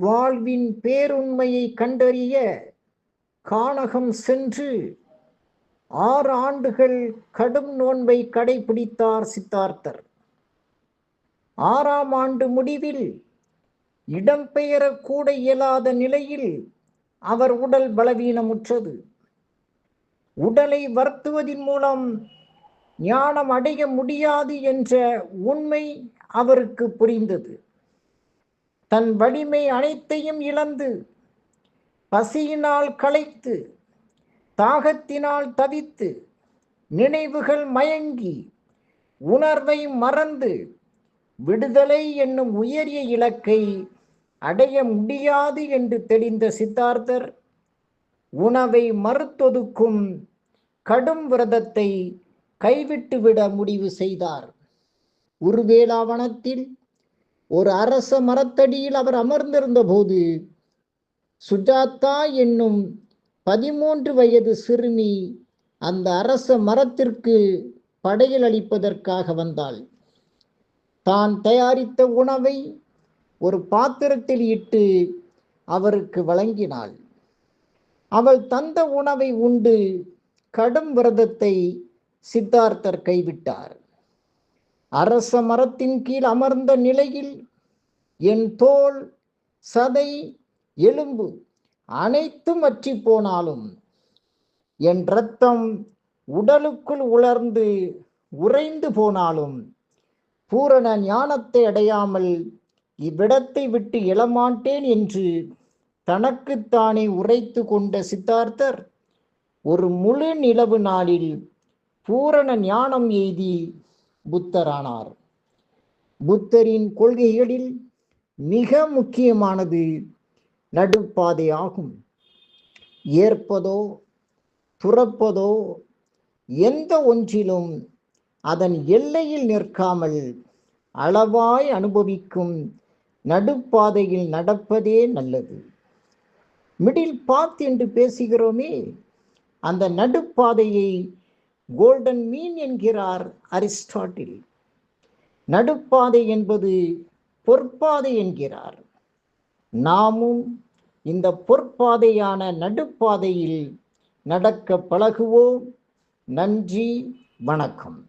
வாழ்வின் பேருண்மையை கண்டறிய கானகம் சென்று 6 ஆண்டுகள் கடும் நோன்பை கடைபிடித்தார் சித்தார்த்தர். 6ஆம் ஆண்டு முடிவில் இடம்பெயரக்கூட இயலாத நிலையில் அவர் உடல் பலவீனமுற்றது. உடலை வருத்துவதன் மூலம் ஞானம் அடைய முடியாது என்ற உண்மை அவருக்கு புரிந்தது. தன் வலிமை அனைத்தையும் இழந்து, பசியினால் களைத்து, தாகத்தினால் தவித்து, நினைவுகள் மயங்கி, உணர்வை மறந்து விடுதலை என்னும் உயரிய இலக்கை அடைய முடியாது என்று தெரிந்த சித்தார்த்தர் உணவை மறுத்தொதுக்கும் கடும் விரதத்தை கைவிட்டுவிட முடிவு செய்தார். உருவேலாவனத்தில் ஒரு அரச மரத்தடியில் அவர் அமர்ந்திருந்த போது சுஜாதா என்னும் 13 வயது சிறுமி அந்த அரச மரத்திற்கு படையல் அளிப்பதற்காக வந்தாள். தான் தயாரித்த உணவை ஒரு பாத்திரத்தில் இட்டு அவருக்கு வழங்கினாள். அவள் தந்த உணவை உண்டு கடும் விரதத்தை சித்தார்த்தர் கைவிட்டார். அரச மரத்தின் கீழ் அமர்ந்த நிலையில் என் தோல், சதை, எலும்பு அனைத்தும் வற்றி போனாலும், என் இரத்தம் உடலுக்குள் உலர்ந்து உறைந்து போனாலும் பூரண ஞானத்தை அடையாமல் இவ்விடத்தை விட்டு எழமாட்டேன் என்று தனக்குத்தானே உரைத்து கொண்ட சித்தார்த்தர் ஒரு முழு நிலவு நாளில் பூரண ஞானம் எய்தி புத்தரானார். புத்தரின் கொள்கைகளில் மிக முக்கியமானது நடுப்பாதை ஆகும். ஏற்பதோ துறப்பதோ எந்த ஒன்றிலும் அதன் எல்லையில் நிற்காமல் அளவாய் அனுபவிக்கும் நடுப்பாதையில் நடப்பதே நல்லது. மிடில் பாத் என்று பேசுகிறோமே, அந்த நடுப்பாதையை கோல்டன் மீன் என்கிறார் அரிஸ்டாட்டில். நடுப்பாதை என்பது பொற்பாதை என்கிறார். நாமும் இந்த பொற்பாதையான நடுப்பாதையில் நடக்க பழகுவோம். நன்றி, வணக்கம்.